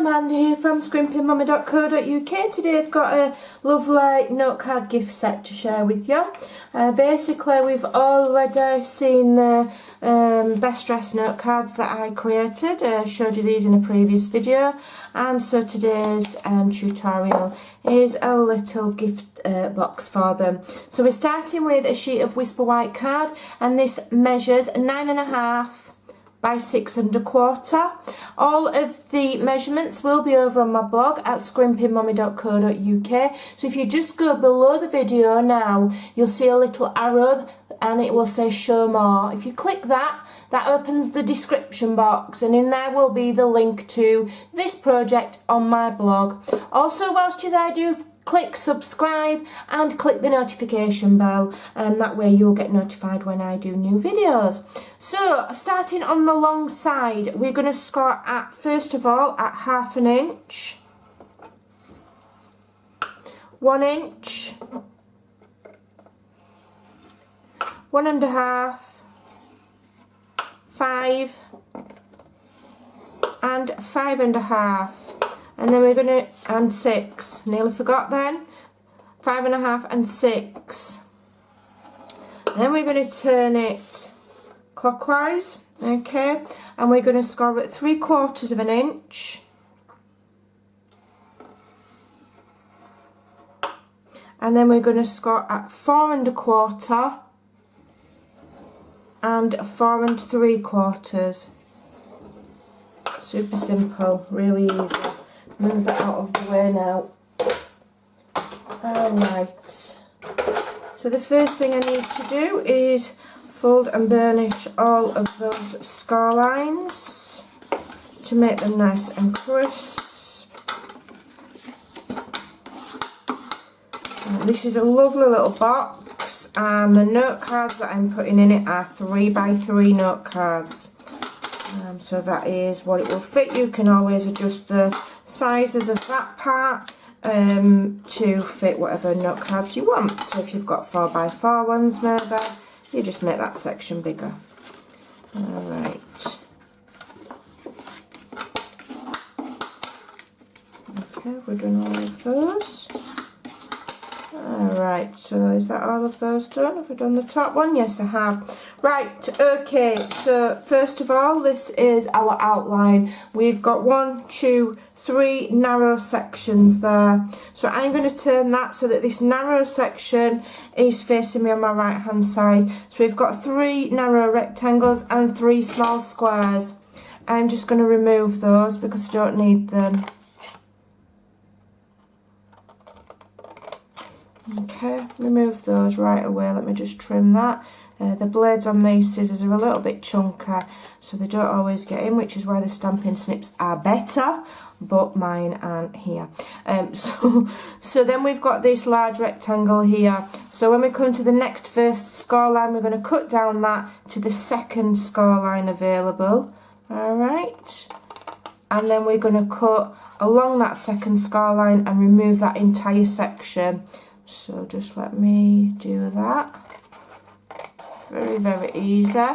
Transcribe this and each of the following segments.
Amanda here from Scrimpingmommy.co.uk. Today I've got a lovely note card gift set to share with you. Basically we've already seen the best dress note cards that I created. I showed you these in a previous video, and so today's tutorial is a little gift box for them. So we're starting with a sheet of Whisper White card, and this measures 9.5 by 6 1/4. All of the measurements will be over on my blog at scrimpingmommy.co.uk. So if you just go below the video now, you'll see a little arrow and it will say show more. If you click that, that opens the description box, and in there will be the link to this project on my blog. Also, whilst you're there, do click subscribe and click the notification bell, and that way you'll get notified when I do new videos. So starting on the long side, we're going to score at, first of all, at 1/2 inch, 1 inch, 1.5, 5 and 5.5. And then we're going to, and 6, nearly forgot then, 5.5 and 6. Then we're going to turn it clockwise, okay, and we're going to score at 3/4 inch, and then we're going to score at 4 1/4 and 4 3/4. Super simple, really easy. Move that out of the way now. Alright, so the first thing I need to do is fold and burnish all of those score lines to make them nice and crisp. This is a lovely little box, and the note cards that I'm putting in it are 3 by 3 note cards. So that is what it will fit. You can always adjust the sizes of that part to fit whatever note cards you want. So if you've got 4 by 4 ones, maybe you just make that section bigger. Alright. Okay, we're doing all of those. Alright, so is that all of those done? Have we done the top one? Yes, I have. Right, okay, so first of all, this is our outline. We've got 1, 2, 3 narrow sections there. So I'm going to turn that so that this narrow section is facing me on my right hand side. So we've got 3 narrow rectangles and 3 small squares. I'm just going to remove those because I don't need them. Okay, remove those right away. Let me just trim that. The blades on these scissors are a little bit chunky, so they don't always get in, which is why the stamping snips are better, but mine aren't here. So then we've got this large rectangle here. So when we come to the next first score line, we're going to cut down that to the second score line available. Alright, and then we're going to cut along that second score line and remove that entire section. So just let me do that. Very, very easy.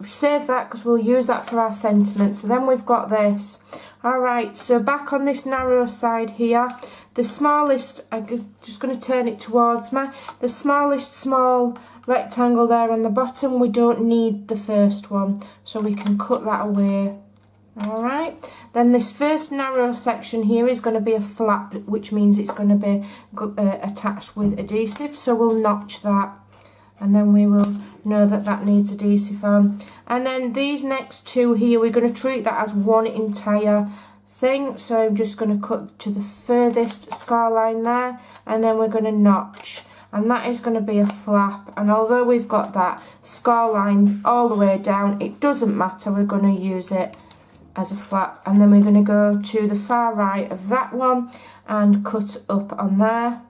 Save that because we'll use that for our sentiment. So then we've got this. Alright, so back on this narrow side here, the smallest, I'm just going to turn it towards me, the smallest small rectangle there on the bottom, we don't need the first one, so we can cut that away. Alright, then this first narrow section here is going to be a flap, which means it's going to be attached with adhesive, so we'll notch that, and then we will know that that needs adhesive on. And then these next two here, we're going to treat that as one entire thing, so I'm just going to cut to the furthest score line there, and then we're going to notch, and that is going to be a flap. And although we've got that score line all the way down, it doesn't matter, we're going to use it as a flap. And then we're going to go to the far right of that one and cut up on there,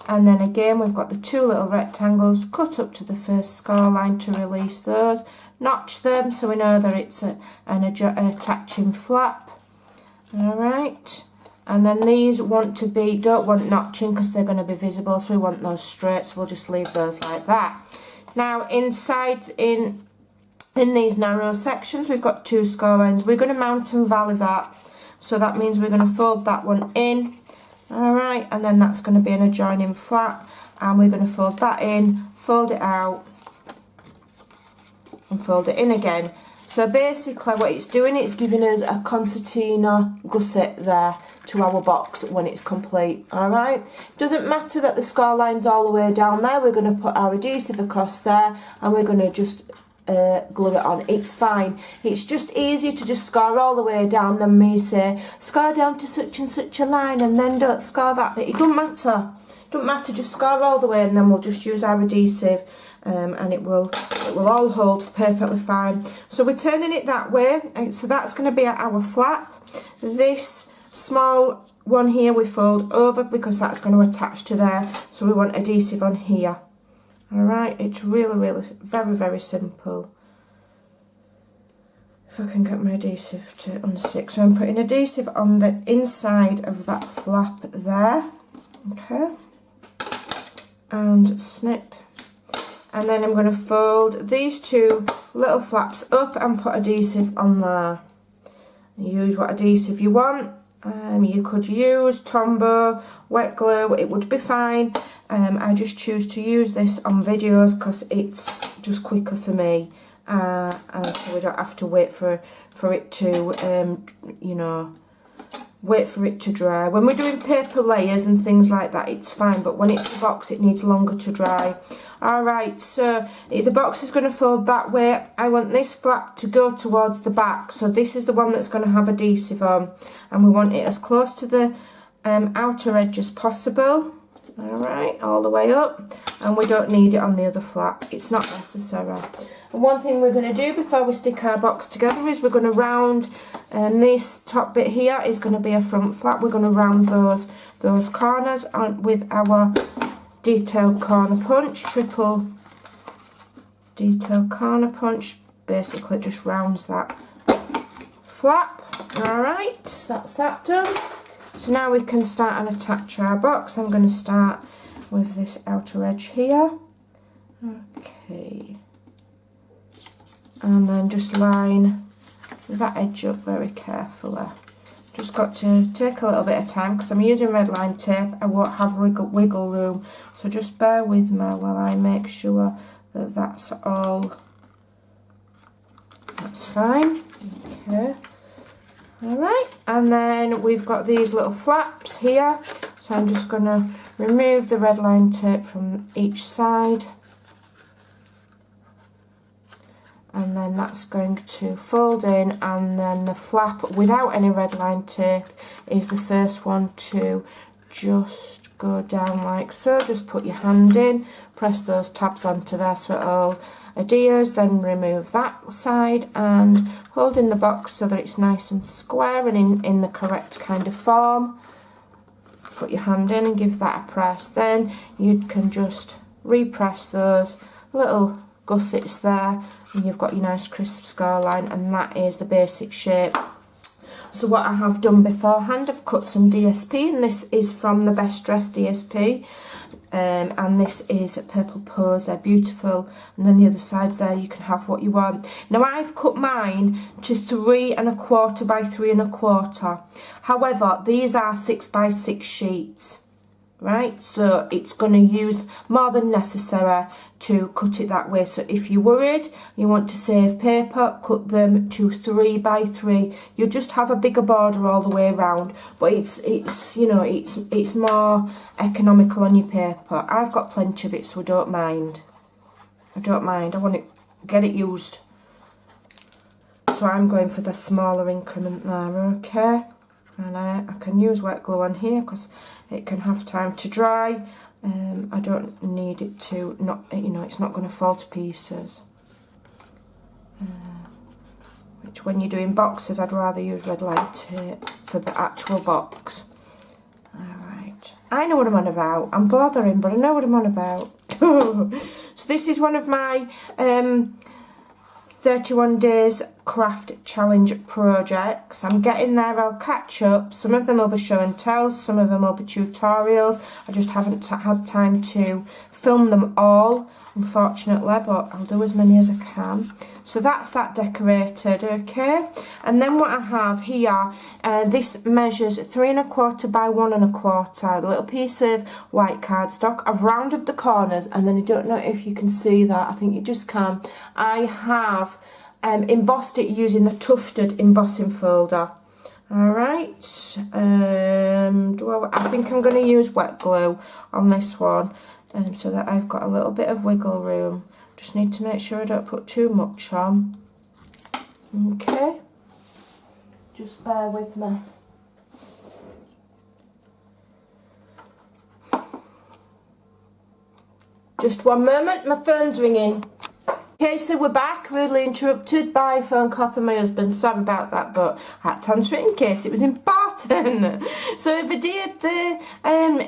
and then again we've got the 2 little rectangles, cut up to the first score line to release those, notch them so we know that it's an attaching flap. Alright, and then these don't want notching because they're going to be visible, so we want those straight, so we'll just leave those like that. Now inside in in these narrow sections we've got 2 score lines. We're going to mount and valley that, so that means we're going to fold that one in, alright, and then that's going to be an adjoining flap, and we're going to fold that in, fold it out and fold it in again. So basically what it's doing, it's giving us a concertina gusset there to our box when it's complete, alright. Doesn't matter that the score line's all the way down there, we're going to put our adhesive across there and we're going to just glue it on. It's fine. It's just easier to just score all the way down than me say, score down to such and such a line and then don't score that bit. It don't matter. It don't matter, just score all the way and then we'll just use our adhesive and it will all hold perfectly fine. So we're turning it that way, and so that's going to be our flap. This small one here we fold over because that's going to attach to there, so we want adhesive on here. Alright, it's really very simple. If I can get my adhesive to unstick. So I'm putting adhesive on the inside of that flap there, okay, and snip. And then I'm going to fold these 2 little flaps up and put adhesive on there. Use what adhesive you want. You could use Tombow, wet glue, it would be fine. I just choose to use this on videos because it's just quicker for me. And so we don't have to wait for it to, you know, wait for it to dry. When we're doing paper layers and things like that, it's fine, but when it's a box, it needs longer to dry. Alright, so the box is going to fold that way. I want this flap to go towards the back, so this is the one that's going to have adhesive on, and we want it as close to the outer edge as possible. Alright, all the way up, and we don't need it on the other flap, it's not necessary. And one thing we're going to do before we stick our box together is we're going to round, and this top bit here is going to be a front flap. We're going to round those corners on with our detailed corner punch, triple detailed corner punch, basically just rounds that flap. Alright, that's that done. So now we can start and attach our box. I'm going to start with this outer edge here. Okay. And then just line that edge up very carefully. Just got to take a little bit of time because I'm using red line tape. I won't have wiggle room. So just bear with me while I make sure that that's all. That's fine. Okay. Alright, and then we've got these little flaps here, so I'm just going to remove the red line tape from each side, and then that's going to fold in, and then the flap without any red line tape is the first one to just go down like so. Just put your hand in, press those tabs onto there so it all adheres, then remove that side and hold in the box so that it's nice and square and in the correct kind of form. Put your hand in and give that a press. Then you can just repress those little gussets there and you've got your nice crisp score line, and that is the basic shape. So what I have done beforehand, I've cut some DSP, and this is from the Best Dressed DSP. And this is Purple Pose, they're beautiful, and then the other sides there you can have what you want. Now I've cut mine to 3 1/4 by 3 1/4. However, these are 6 by 6 sheets, right? So it's going to use more than necessary to cut it that way. So if you're worried, you want to save paper, cut them to 3 by 3. You'll just have a bigger border all the way around, but it's you know, it's more economical on your paper. I've got plenty of it, so I don't mind. I want to get it used. So I'm going for the smaller increment there, okay? And I can use wet glue on here because it can have time to dry. I don't need it to not, you know, it's not going to fall to pieces. Which when you're doing boxes, I'd rather use red line tape for the actual box. Alright, I know what I'm on about. I'm blathering, but I know what I'm on about. So this is one of my 31 days craft challenge projects. I'm getting there, I'll catch up. Some of them will be show and tell, some of them will be tutorials. I just haven't had time to film them all, unfortunately, but I'll do as many as I can. So that's that decorated, okay? And then what I have here, this measures 3 1/4 by 1 1/4, the little piece of white cardstock. I've rounded the corners, and then I don't know if you can see that, I think you just can. I have embossed it using the tufted embossing folder. Alright, I think I'm going to use wet glue on this one, so that I've got a little bit of wiggle room. Just need to make sure I don't put too much on. Okay, just bear with me. Just one moment, my phone's ringing. Okay, so we're back, rudely interrupted by a phone call from my husband. Sorry about that, but I had to answer it in case it was important. So if I did the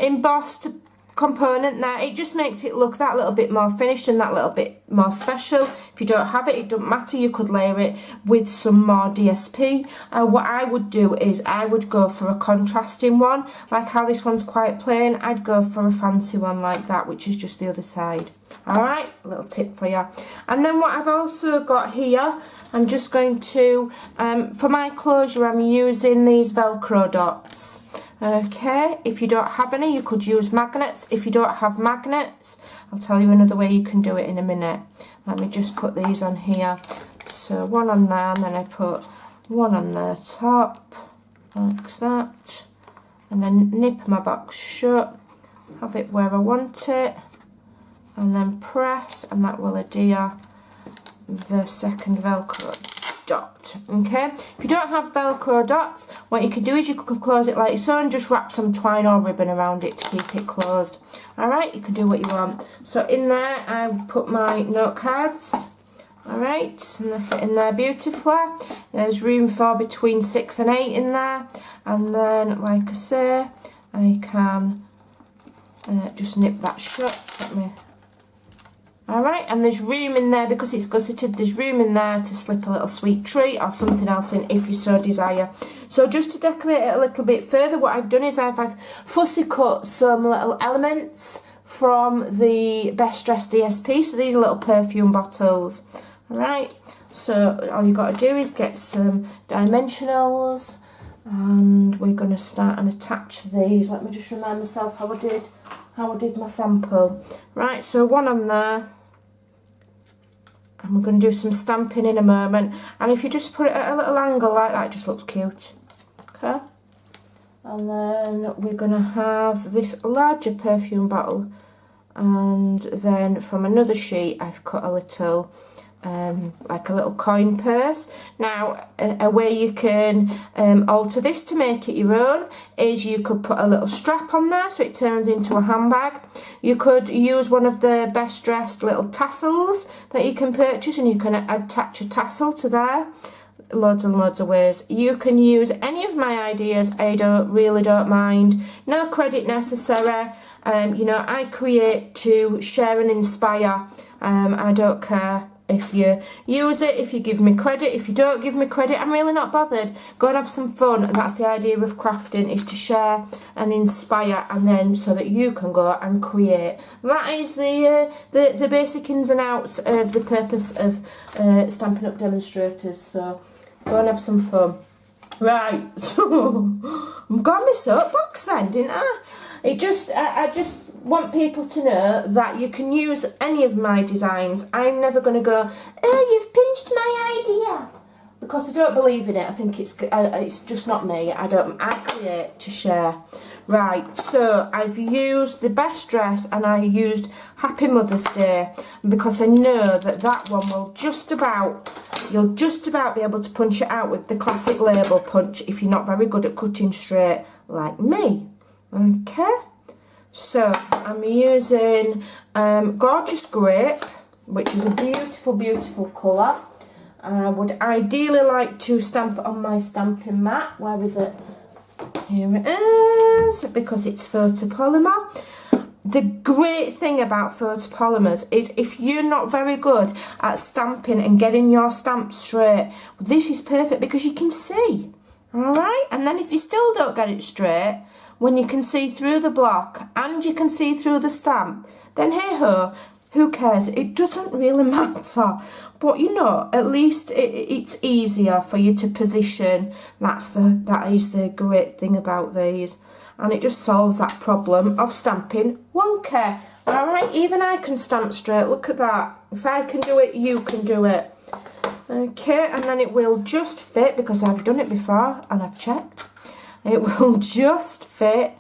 embossed component there, it just makes it look that little bit more finished and that little bit more special. If you don't have it doesn't matter, you could layer it with some more DSP. What I would do is I would go for a contrasting one, like how this one's quite plain. I'd go for a fancy one like that, which is just the other side. Alright, a little tip for you. And then what I've also got here, I'm just going to, for my closure, I'm using these Velcro dots. Okay, if you don't have any, you could use magnets. If you don't have magnets, I'll tell you another way you can do it in a minute. Let me just put these on here. So one on there, and then I put one on the top, like that. And then nip my box shut, have it where I want it, and then press, and that will adhere the second Velcro dot. Okay, if you don't have Velcro dots, what you can do is you can close it like so and just wrap some twine or ribbon around it to keep it closed. Alright, you can do what you want. So in there I put my note cards. Alright, and they fit in there beautifully. There's room for between 6 and 8 in there, and then like I say, I can just nip that shut. Let me. Alright, and there's room in there, because it's gusseted, there's room in there to slip a little sweet treat or something else in if you so desire. So just to decorate it a little bit further, what I've done is I've fussy cut some little elements from the Best Dressed DSP. So these are little perfume bottles. Alright, so all you've got to do is get some dimensionals, and we're going to start and attach these. Let me just remind myself how I did my sample. Right, so one on there. And we're going to do some stamping in a moment. And if you just put it at a little angle like that, it just looks cute. Okay. And then we're going to have this larger perfume bottle. And then from another sheet, I've cut a little, like a little coin purse. Now, a way you can alter this to make it your own is you could put a little strap on there so it turns into a handbag. You could use one of the Best Dressed little tassels that you can purchase, and you can attach a tassel to there. Loads and loads of ways. You can use any of my ideas. I really don't mind. No credit necessary. You know, I create to share and inspire. I don't care if you use it, if you give me credit, if you don't give me credit, I'm really not bothered. Go and have some fun, and that's the idea of crafting, is to share and inspire, and then so that you can go and create. That is the basic ins and outs of the purpose of Stampin' Up! Demonstrators, so go and have some fun. Right, so I've got my soapbox then, didn't I? I just want people to know that you can use any of my designs. I'm never going to go, oh, you've pinched my idea, because I don't believe in it. I think it's just not me. I create to share. Right, so I've used the Best Dress, and I used Happy Mother's Day, because I know that one will you'll just about be able to punch it out with the classic label punch if you're not very good at cutting straight like me. Okay, so I'm using Gorgeous Grape, which is a beautiful, beautiful colour. I would ideally like to stamp it on my stamping mat. Where is it? Here it is, because it's photopolymer. the great thing about photopolymers is if you're not very good at stamping and getting your stamps straight, this is perfect because you can see. Alright, and then if you still don't get it straight, when you can see through the block and you can see through the stamp, then hey ho, who cares? It doesn't really matter. But you know, at least it's easier for you to position. That is the great thing about these. And it just solves that problem of stamping wonky. Alright, even I can stamp straight. Look at that. If I can do it, you can do it. Okay, and then it will just fit, because I've done it before and I've checked. It will just fit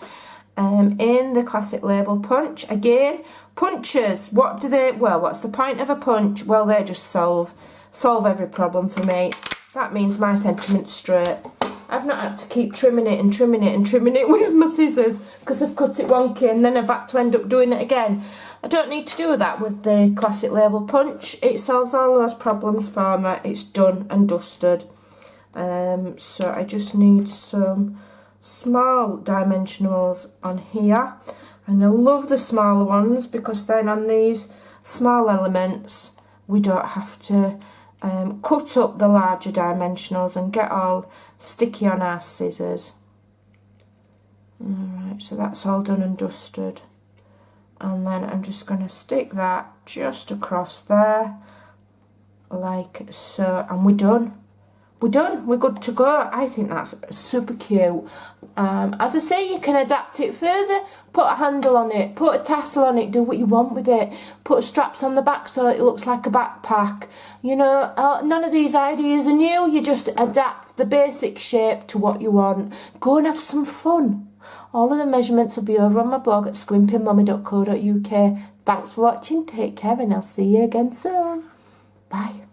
in the classic label punch. Again, punches, what do they, well, what's the point of a punch? Well, they just solve every problem for me. That means my sentiment's straight. I've not had to keep trimming it and trimming it and trimming it with my scissors because I've cut it wonky and then I've had to end up doing it again. I don't need to do that with the classic label punch. It solves all those problems for me. It's done and dusted. So I just need some small dimensionals on here, and I love the smaller ones because then on these small elements we don't have to cut up the larger dimensionals and get all sticky on our scissors. Alright, so that's all done and dusted, and then I'm just going to stick that just across there like so, and we're done. We're done, we're good to go. I think that's super cute. As I say, you can adapt it further, put a handle on it, put a tassel on it, do what you want with it, put straps on the back so it looks like a backpack. You know, none of these ideas are new, you just adapt the basic shape to what you want. Go and have some fun. All of the measurements will be over on my blog at scrimpingmommy.co.uk. Thanks for watching, take care, and I'll see you again soon. Bye.